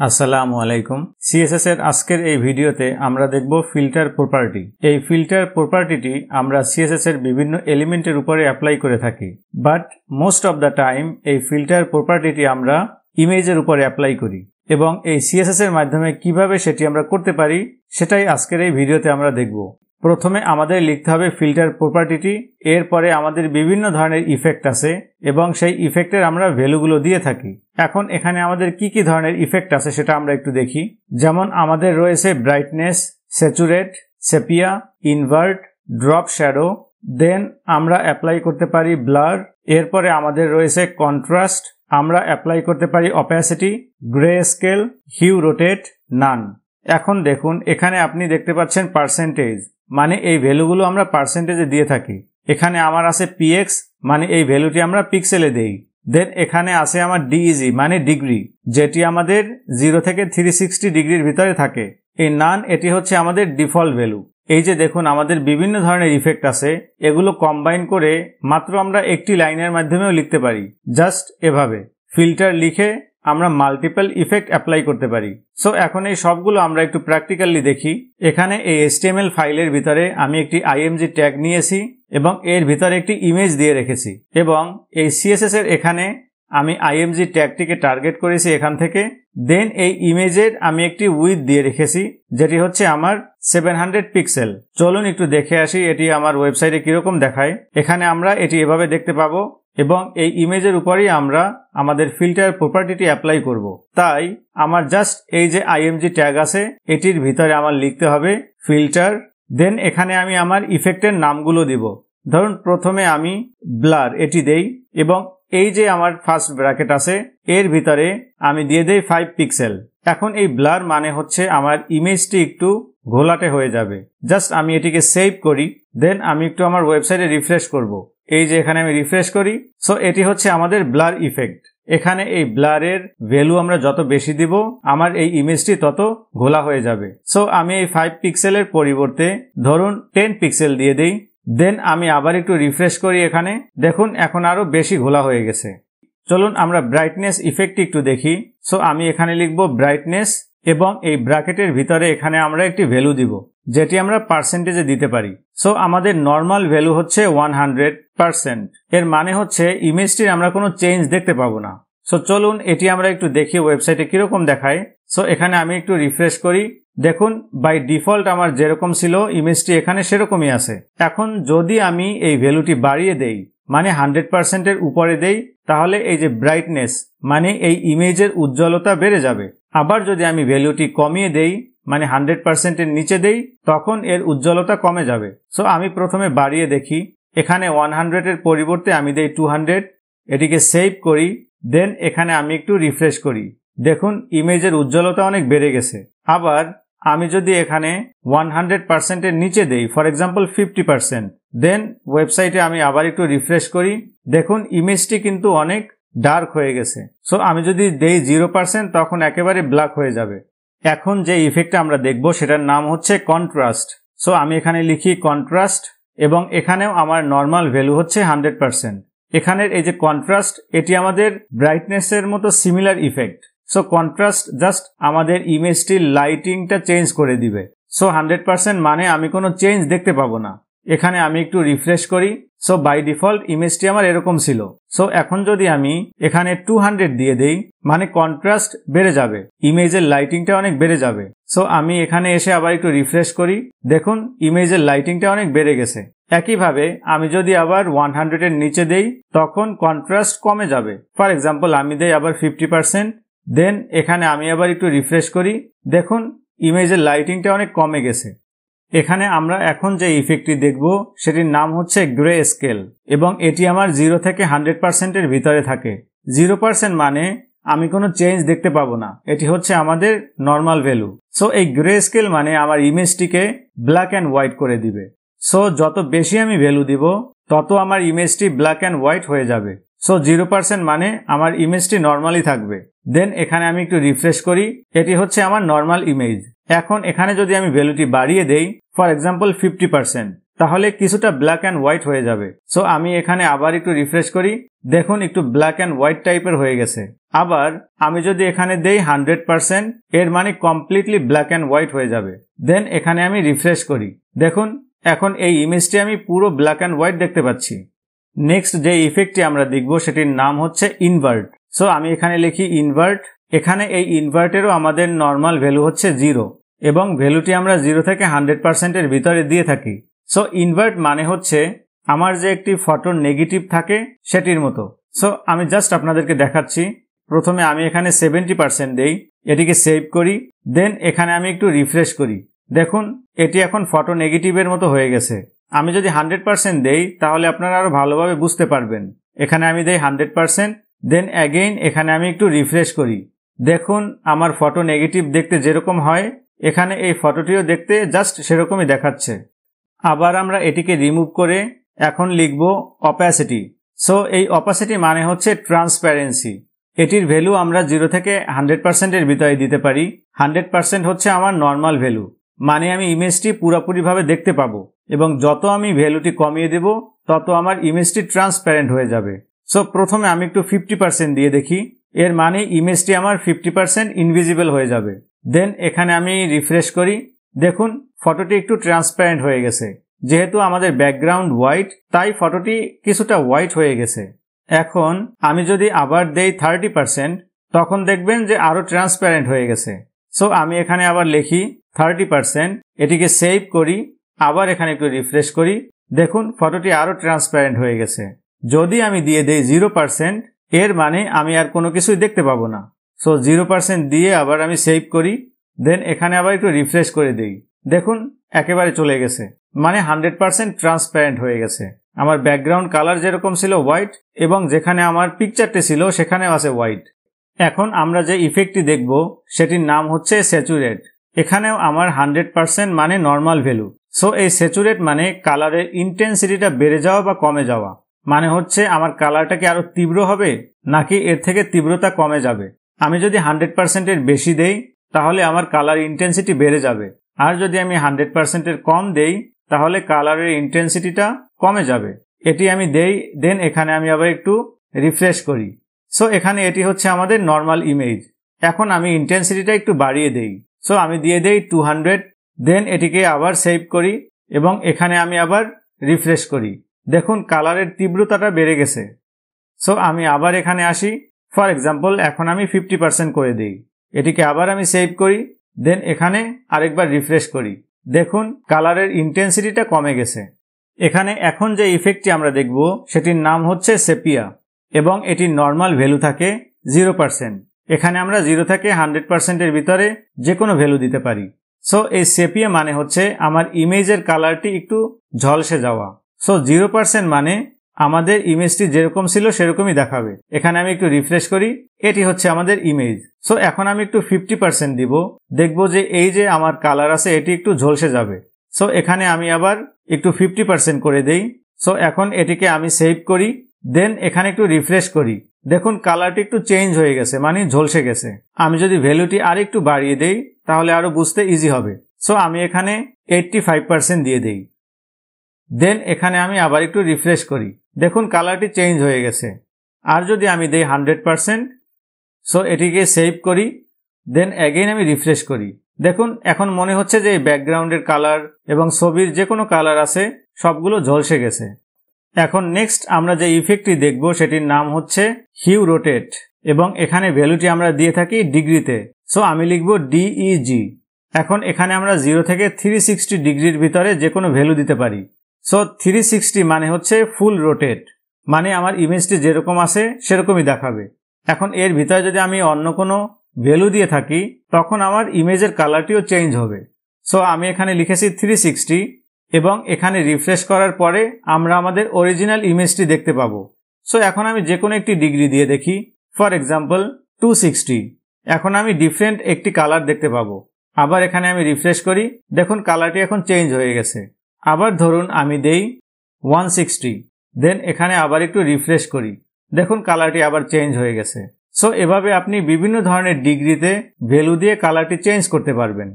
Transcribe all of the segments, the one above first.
আসসালামু আলাইকুম। সিএসএস এর আজকের এই ভিডিওতে আমরা দেখব ফিল্টার প্রপার্টি। এই ফিল্টার প্রপার্টিটি আমরা সিএসএস এর বিভিন্ন এলিমেন্টের উপরে অ্যাপ্লাই করে থাকি, but most of the time এই ফিল্টার প্রপার্টিটি আমরা ইমেজের উপরে অ্যাপ্লাই করি এবং এই সিএসএস এর মাধ্যমে কিভাবে সেটি আমরা করতে পারি সেটাই আজকের এই ভিডিওতে আমরা দেখব। প্রথমে আমাদের লিখতে হবে ফিল্টার প্রপার্টিটি, এরপরে আমাদের বিভিন্ন ধরনের ইফেক্ট আছে এবং সেই ইফেক্টের আমরা ভ্যালুগুলো দিয়ে থাকি। এখন এখানে আমাদের কি কি ধরনের ইফেক্ট আছে সেটা আমরা একটু দেখি। যেমন আমাদের রয়েছে brightness, saturate, sepia, invert, drop shadow, then আমরা অ্যাপ্লাই করতে পারি ব্লার, এরপরে আমাদের রয়েছে কন্ট্রাস্ট, আমরা অ্যাপ্লাই করতে পারি opacity, greyscale, hue rotate, none. এখন দেখুন এখানে আপনি দেখতে পাচ্ছেন পার্সেন্টেজ, মানে এই ভ্যালুগুলো আমরা পার্সেন্টেজে দিয়ে থাকি। এখানে আমার আছে পিএক্স, মানে এই ভ্যালুটি আমরা পিক্সেলে দেই। দেন এখানে আছে আমার ডিইজি মানে ডিগ্রি, যেটি আমাদের 0 থেকে 360 ডিগ্রির ভিতরে থাকে। এই নান এটি হচ্ছে আমাদের ডিফল্ট ভ্যালু। এই যে দেখুন আমাদের বিভিন্ন ধরনের ইফেক্ট আছে, এগুলো কম্বাইন করে মাত্র আমরা একটি লাইনের মাধ্যমেও লিখতে পারি। জাস্ট এভাবে ফিল্টার লিখে আমরা মাল্টিপল ইফেক্ট অ্যাপ্লাই করতে পারি। সো এখন এই সবগুলো আমরা একটু প্র্যাকটিক্যালি দেখি। এখানে এই HTML ফাইলের ভিতরে আমি একটি IMG ট্যাগ নিয়েছি এবং এর ভিতরে একটি ইমেজ দিয়ে রেখেছি এবং এই CSS এর এখানে আমি IMG ট্যাগটিকে টার্গেট করেছি এখান থেকে। দেন এই ইমেজের আমি একটি উইথ দিয়ে রেখেছি, যেটি হচ্ছে আমার 700 পিক্সেল। চলুন একটু দেখে আসি এটি আমার ওয়েবসাইটে কিরকম দেখায়। এখানে আমরা এটি এভাবে দেখতে পাবো এবং এই ইমেজের উপরেই আমরা আমাদের ফিল্টার প্রপার্টিটি অ্যাপ্লাই করব। তাই আমার জাস্ট এই যে IMG ট্যাগ আছে এটির ভিতরে আমার লিখতে হবে ফিল্টার। দেন এখানে আমি আমার ইফেক্টের নামগুলো দিব। ধরুন প্রথমে আমি ব্লার এটি দেই এবং এই যে আমার ফার্স্ট ব্র্যাকেট আছে এর ভিতরে আমি দিয়ে দেই 5 পিক্সেল। এখন এই ব্লার মানে হচ্ছে আমার ইমেজটি একটু ঘোলাটে হয়ে যাবে। জাস্ট আমি এটিকে সেভ করি, দেন আমি একটু আমার ওয়েবসাইটে রিফ্রেশ করব। এই যে এখানে আমি রিফ্রেশ করি, সো এটি হচ্ছে আমাদের ব্লার ইফেক্ট। এখানে এই ব্লারের ভ্যালু আমরা যত বেশি দিব আমার এই ইমেজটি তত ঘোলা হয়ে যাবে। সো আমি এই 5 পিক্সেলের পরিবর্তে ধরুন 10 পিক্সেল দিয়ে দেই। দেন আমি আবার একটু রিফ্রেশ করি, এখানে দেখুন এখন আরো বেশি ঘোলা হয়ে গেছে। চলুন আমরা ব্রাইটনেস ইফেক্ট একটু দেখি। সো আমি এখানে লিখব ব্রাইটনেস এবং এই ব্র্যাকেটের ভিতরে এখানে আমরা একটি ভ্যালু দিব, যেটি আমরা পার্সেন্টেজে দিতে পারি। সো আমাদের নর্মাল ভ্যালু হচ্ছে 100%। এর মানে হচ্ছে ইমেজটির আমরা কোনো চেঞ্জ দেখতে পাবো না। সো চলুন এটি আমরা একটু দেখি ওয়েবসাইটে কিরকম দেখায়। সো এখানে আমি একটু রিফ্রেশ করি, দেখুন বাই ডিফল্ট আমার যেরকম ছিল ইমেজটি এখানে সেরকমই আছে। এখন যদি আমি এই ভ্যালুটি বাড়িয়ে দেই, মানে 100% এর উপরে দেই, তাহলে এই যে ব্রাইটনেস মানে এই ইমেজের উজ্জ্বলতা বেড়ে যাবে। আবার যদি আমি ভ্যালুটি কমিয়ে দেই, মানে 100% এর নিচে দেই, তখন এর উজ্জ্বলতা কমে যাবে। সো আমি প্রথমে বাড়িয়ে দেখি, এখানে 100 এর পরিবর্তে আমি দেই 200, এটিকে সেভ করি। দেন এখানে আমি একটু রিফ্রেশ করি, দেখুন ইমেজের উজ্জ্বলতা অনেক বেড়ে গেছে। আবার আমি যদি এখানে 100% এর নিচে দেই, ফর এক্সাম্পল 50%, দেন ওয়েবসাইটে আমি আবার একটু রিফ্রেশ করি, দেখুন ইমেজটি কিন্তু অনেক ডার্ক হয়ে গেছে। সো আমি যদি দেই 0% তখন একেবারে ব্ল্যাক হয়ে যাবে। এখন যে ইফেক্টটা আমরা দেখব সেটার নাম হচ্ছে কন্ট্রাস্ট। সো আমি এখানে লিখি কন্ট্রাস্ট এবং এখানেও আমার নর্মাল ভ্যালু হচ্ছে 100%। এখানের এই যে কন্ট্রাস্ট এটি আমাদের ব্রাইটনেসের মতো similar effect. So contrast just আমাদের ইমেজটির লাইটিংটা চেঞ্জ করে দিবে। সো 100% মানে আমি কোনো চেঞ্জ দেখতে পাবো না। এখানে আমি একটু রিফ্রেশ করি, সো বাই ডিফল্ট ইমেজটি আমার এরকম ছিল। সো এখন যদি আমি এখানে 200 দিয়ে দেই, মানে কন্ট্রাস্ট বেড়ে যাবে, ইমেজের লাইটিংটা অনেক বেড়ে যাবে। সো আমি এখানে এসে আবার একটু রিফ্রেশ করি, দেখুন ইমেজের লাইটিংটা অনেক বেড়ে গেছে। একইভাবে আমি যদি আবার 100 এর নিচে দেই, তখন কন্ট্রাস্ট কমে যাবে। ফর এক্সাম্পল আমি দেই আবার 50%, দেন এখানে আমি আবার একটু রিফ্রেশ করি, দেখুন ইমেজের লাইটিংটা অনেক কমে গেছে। এখানে আমরা এখন যে ইফেক্টটি দেখব সেটির নাম হচ্ছে গ্রে স্কেল এবং এটি আমার 0 থেকে 100% এর ভিতরে থাকে। 0% মানে আমি কোনো চেঞ্জ দেখতে পাবো না, এটি হচ্ছে আমাদের নর্মাল ভ্যালু। সো এই গ্রে স্কেল মানে আমার ইমেজটিকে ব্ল্যাক অ্যান্ড হোয়াইট করে দিবে। সো যত বেশি আমি ভ্যালু দিব তত আমার ইমেজটি ব্ল্যাক অ্যান্ড হোয়াইট হয়ে যাবে। সো 0% মানে আমার ইমেজটি নর্মালি থাকবে। দেন এখানে আমি একটু রিফ্রেশ করি, এটি হচ্ছে আমার নর্মাল ইমেজ। এখন এখানে যদি আমি ভ্যালুটি বাড়িয়ে দেই, ফর এক্সাম্পল 50%, তাহলে কিছুটা ব্ল্যাক অ্যান্ড হোয়াইট হয়ে যাবে। সো আমি এখানে আবার একটু রিফ্রেশ করি, দেখুন একটু ব্ল্যাক অ্যান্ড হোয়াইট টাইপের হয়ে গেছে। আবার আমি যদি এখানে দেই 100%, এর মানে কমপ্লিটলি ব্ল্যাক অ্যান্ড হোয়াইট হয়ে যাবে। দেন এখানে আমি রিফ্রেশ করি, দেখুন এখন এই ইমেজটি আমি পুরো ব্ল্যাক অ্যান্ড হোয়াইট দেখতে পাচ্ছি। নেক্সট যে ইফেক্টটি আমরা দেখব সেটির নাম হচ্ছে ইনভার্ট। সো আমি এখানে লিখি ইনভার্ট। এখানে এই ইনভার্টেরও আমাদের নর্মাল ভ্যালু হচ্ছে 0 এবং ভ্যালুটি আমরা 0 থেকে 100% এর ভিতরে দিয়ে থাকি। সো ইনভার্ট মানে হচ্ছে আমার যে একটি ফটোর নেগেটিভ থাকে সেটির মতো। সো আমি জাস্ট আপনাদেরকে দেখাচ্ছি। প্রথমে আমি এখানে 70% দেই, এটিকে সেভ করি, দেন এখানে আমি একটু রিফ্রেশ করি, দেখুন এটি এখন ফটো নেগেটিভের মতো হয়ে গেছে। আমি যদি 100% দেই তাহলে আপনারা আরো ভালোভাবে বুঝতে পারবেন। এখানে আমি দেই 100%, দেন অ্যাগেইন এখানে আমি একটু রিফ্রেশ করি, দেখুন আমার ফটো নেগেটিভ দেখতে যেরকম হয় এখানে এই ফটোটিও দেখতে জাস্ট সেরকমই দেখাচ্ছে। আবার আমরা এটিকে রিমুভ করে এখন লিখব অপাসিটি। সো এই অপাসিটি মানে হচ্ছে ট্রান্সপারেন্সি। এটির ভ্যালু আমরা 0 থেকে 100% এর ভিতরে দিতে পারি। 100% হচ্ছে আমার নর্মাল ভ্যালু, মানে আমি ইমেজটি পুরোপুরিভাবে দেখতে পাবো, এবং যত আমি ভ্যালুটি কমিয়ে দেব তত আমার ইমেজটি ট্রান্সপারেন্ট হয়ে যাবে। সো প্রথমে আমি একটু 50% দিয়ে দেখি, এর মানে ইমেজটি আমার 50% ইনভিজিবল হয়ে যাবে। দেন এখানে আমি রিফ্রেশ করি, দেখুন ফটোটি একটু ট্রান্সপারেন্ট হয়ে গেছে। যেহেতু আমাদের ব্যাকগ্রাউন্ড হোয়াইট তাই ফটোটি কিছুটা হোয়াইট হয়ে গেছে। এখন আমি যদি আবার দেই 30% তখন দেখবেন যে আরো ট্রান্সপারেন্ট হয়ে গেছে। সো আমি এখানে আবার লিখি 30%, এটিকে সেভ করি, আবার এখানে একটু রিফ্রেশ করি, দেখুন ফটোটি আরো ট্রান্সপারেন্ট হয়ে গেছে। যদি আমি দিয়ে দেই 0%, এর মানে আমি আর কোনো কিছুই দেখতে পাবো না। সো 0% দিয়ে আবার আমি সেভ করি, দেন এখানে আবার একটু রিফ্রেশ করে দেই, দেখুন একেবারে চলে গেছে, মানে 100% ট্রান্সপারেন্ট হয়ে গেছে। আমার ব্যাকগ্রাউন্ড কালার যেরকম ছিল হোয়াইট, এবং যেখানে আমার পিকচারটি ছিল সেখানেও আছে হোয়াইট। এখন আমরা যে ইফেক্টটি দেখব সেটির নাম হচ্ছে স্যাচুরেট। এখানেও আমার 100% মানে নর্মাল ভ্যালু। সো এই স্যাচুরেট মানে কালারের ইন্টেন্সিটিটা বেড়ে যাওয়া বা কমে যাওয়া, মানে হচ্ছে আমার কালারটা কি আরো তীব্র হবে নাকি এর থেকে তীব্রতা কমে যাবে। আমি যদি 100% এর বেশি দেই তাহলে আমার কালার ইন্টেন্সিটি বেড়ে যাবে, আর যদি আমি 100% এর কম দেই তাহলে কালারের ইন্টেন্সিটিটা কমে যাবে। এটি আমি দেই, দেন এখানে আমি আবার একটু রিফ্রেশ করি। সো এখানে এটি হচ্ছে আমাদের নর্মাল ইমেজ। এখন আমি ইন্টেন্সিটিটা একটু বাড়িয়ে দেই, সো আমি দিয়ে দেই 200, দেন এটিকে আবার সেভ করি এবং এখানে আমি আবার রিফ্রেশ করি, দেখুন কালারের তীব্রতাটা বেড়ে গেছে। সো আমি আবার এখানে আসি, ফর এক্সাম্পল এখন আমি 50% করে দিই, এটিকে আবার আমি সেভ করি, দেন এখানে আরেকবার রিফ্রেশ করি, দেখুন কালারের ইন্টেন্সিটিটা কমে গেছে। এখানে এখন যে ইফেক্টটি আমরা দেখব সেটির নাম হচ্ছে সেপিয়া, এবং এটির নর্মাল ভ্যালু থাকে 0%। এখানে আমরা 0 থেকে 100% এর ভিতরে যে কোনো ভ্যালু দিতে পারি। সো এই সেপিয়া মানে হচ্ছে আমার ইমেজের কালারটি একটু ঝলসে যাওয়া। সো 0% মানে আমাদের ইমেজটি যেরকম ছিল সেরকমই দেখাবে। এখানে আমি একটু রিফ্রেশ করি, এটি হচ্ছে আমাদের ইমেজ। সো এখন আমি একটু 50% দিব, দেখব যে এই যে আমার কালার আছে এটি একটু ঝলসে যাবে। সো এখানে আমি আবার একটু 50% করে দেই। সো এখন এটিকে আমি সেভ করি, দেন এখানে একটু রিফ্রেশ করি, দেখুন কালারটি একটু চেঞ্জ হয়ে গেছে, মানে ঝলসে গেছে। আমি যদি ভ্যালুটি আর একটু বাড়িয়ে দেই তাহলে আরো বুঝতে ইজি হবে। সো আমি এখানে 85% দিয়ে দেই, দেন এখানে আমি আবার একটু রিফ্রেশ করি, দেখুন কালারটি চেঞ্জ হয়ে গেছে। আর যদি আমি দেই 100%, সো এটিকে সেভ করি, দেন অ্যাগেইন আমি রিফ্রেশ করি, দেখুন এখন মনে হচ্ছে যে ব্যাকগ্রাউন্ডের কালার এবং ছবির যে কোনো কালার আছে সবগুলো ঝলসে গেছে। এখন নেক্সট আমরা যে ইফেক্টটি দেখব সেটির নাম হচ্ছে হিউ রোটেট, এবং এখানে ভ্যালুটি আমরা দিয়ে থাকি ডিগ্রিতে। সো আমি লিখব DEG। এখন এখানে আমরা 0 থেকে 360 ডিগ্রির ভিতরে যে কোনো ভ্যালু দিতে পারি। সো 360 মানে হচ্ছে ফুল রোটেট, মানে আমার ইমেজটি যেরকম আছে সেরকমই দেখাবে। এখন এর ভিতরে যদি আমি অন্য কোনো ভ্যালু দিয়ে থাকি তখন আমার ইমেজের কালারটিও চেঞ্জ হবে। সো আমি এখানে লিখেছি 360, এবং এখানে রিফ্রেশ করার পরে আমরা আমাদের অরিজিনাল ইমেজটি দেখতে পাবো। সো এখন আমি যে কোনো একটি ডিগ্রি দিয়ে দেখি, ফর এক্সাম্পল 260। এখন আমি ডিফারেন্ট একটি কালার দেখতে পাবো। আবার এখানে আমি রিফ্রেশ করি, দেখুন কালারটি এখন চেঞ্জ হয়ে গেছে। আবার ধরুন আমি দেই 160, দেন এখানে আবার একটু রিফ্রেশ করি, দেখুন কালারটি আবার চেঞ্জ হয়ে গেছে। সো এভাবে আপনি বিভিন্ন ধরনের ডিগ্রিতে ভ্যালু দিয়ে কালারটি চেঞ্জ করতে পারবেন।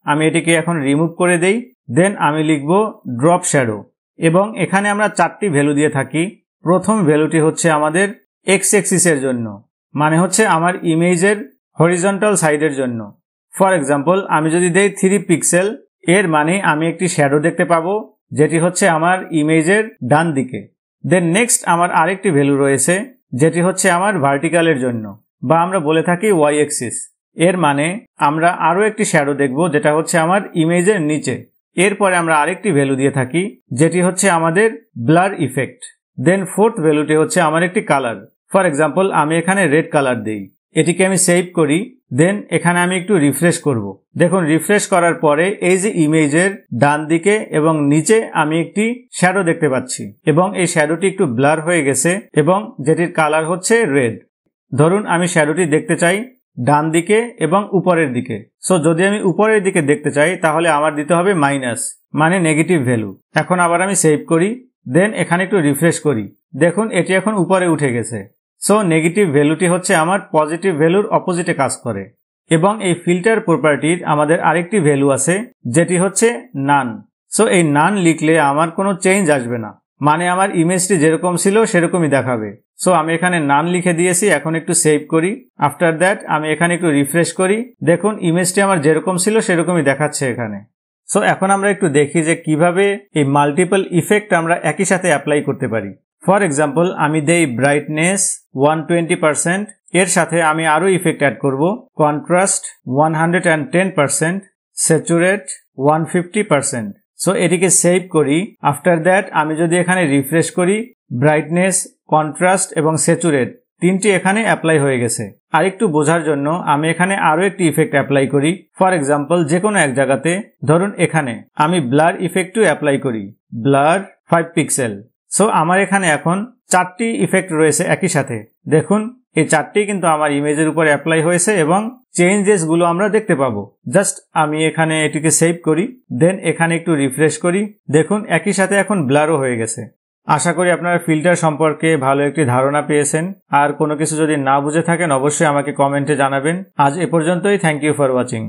আমি এটিকে এখন রিমুভ করে দেই। দেন আমি লিখব ড্রপ শ্যাডো এবং এখানে আমরা 4টি ভ্যালু দিয়ে থাকি। প্রথম ভ্যালুটি হচ্ছে আমাদের এক্স অ্যাক্সিসের জন্য, মানে হচ্ছে আমার ইমেজের হরিজন্টাল সাইডের জন্য। ফর এক্সাম্পল আমি যদি দেই 3 পিক্সেল, এর মানে আমি একটি শ্যাডো দেখতে পাবো যেটি হচ্ছে আমার ইমেজের ডান দিকে। দেন নেক্সট আমার আরেকটি ভ্যালু রয়েছে যেটি হচ্ছে আমার ভার্টিক্যালের জন্য, বা আমরা বলে থাকি ওয়াই অ্যাক্সিস। এর মানে আমরা আরও একটি শ্যাডো দেখব যেটা হচ্ছে আমার ইমেজের নিচে। এরপরে আমরা আরেকটি ভ্যালু দিয়ে থাকি যেটি হচ্ছে আমাদের ব্লার ইফেক্ট। দেন ফোর্থ ভ্যালুটি হচ্ছে আমার একটি কালার। ফর এক্সাম্পল আমি এখানে রেড কালার দেই, এটিকে আমি সেভ করি। দেন এখানে আমি একটু রিফ্রেশ করব। দেখুন রিফ্রেশ করার পরে এই যে ইমেজের ডান দিকে এবং নিচে আমি একটি শ্যাডো দেখতে পাচ্ছি এবং এই শ্যাডোটি একটু ব্লার হয়ে গেছে এবং যেটির কালার হচ্ছে রেড। ধরুন আমি শ্যাডোটি দেখতে চাই ডান দিকে এবং উপরের দিকে। সো যদি আমি উপরের দিকে দেখতে চাই তাহলে আমার দিতে হবে মাইনাস, মানে নেগেটিভ ভ্যালু। এখন আবার আমি সেভ করি। দেন এখানে একটু রিফ্রেশ করি। দেখুন এটি এখন উপরে উঠে গেছে। সো নেগেটিভ ভ্যালুটি হচ্ছে আমার পজিটিভ ভ্যালুর অপোজিটে কাজ করে। এবং এই ফিল্টার প্রপার্টির আমাদের আরেকটি ভ্যালু আছে যেটি হচ্ছে নান। সো এই নান লিখলে আমার কোনো চেঞ্জ আসবে না, মানে আমার ইমেজটি যেরকম ছিল সেরকমই দেখাবে। সো আমি এখানে নান লিখে দিয়েছি। এখন একটু সেভ করি। আফটার দ্যাট আমি এখানে একটু রিফ্রেশ করি। দেখুন ইমেজটি আমার যেরকম ছিল সেরকমই দেখাচ্ছে এখানে। সো এখন আমরা একটু দেখি যে কিভাবে এই মাল্টিপল ইফেক্ট আমরা একই সাথে অ্যাপ্লাই করতে পারি। ফর এক্সাম্পল আমি দেই ব্রাইটনেস 120%, এর সাথে আমি আরও ইফেক্ট অ্যাড করব। Contrast 110%, saturate 150%। সো এটিকে সেভ করি। আফটার দ্যাট আমি যদি এখানে রিফ্রেশ করি, ব্রাইটনেস, কন্ট্রাস্ট এবং স্যাচুরেট তিনটি এখানে অ্যাপ্লাই হয়ে গেছে। আরেকটু বোঝার জন্য আমি এখানে আরও একটি ইফেক্ট অ্যাপ্লাই করি। ফর এক্সাম্পল যে কোনো এক জায়গাতে, ধরুন এখানে আমি ব্লার ইফেক্টও অ্যাপ্লাই করি, ব্লার 5 পিক্সেল। সো আমার এখানে এখন 4টি ইফেক্ট রয়েছে একই সাথে। দেখুন এই 4টি কিন্তু আমার ইমেজের উপরে অ্যাপ্লাই হয়েছে এবং চেঞ্জেসগুলো আমরা দেখতে পাবো। জাস্ট আমি এখানে এটিকে সেভ করি। দেন এখানে একটু রিফ্রেশ করি। দেখুন একই সাথে এখন ব্লারও হয়ে গেছে। আশা করি আপনারা ফিল্টার সম্পর্কে ভালো একটি ধারণা পেয়েছেন। আর কোনো কিছু যদি না বুঝে থাকেন অবশ্যই আমাকে কমেন্টে জানাবেন। আজ এ পর্যন্তই। Thank you for watching.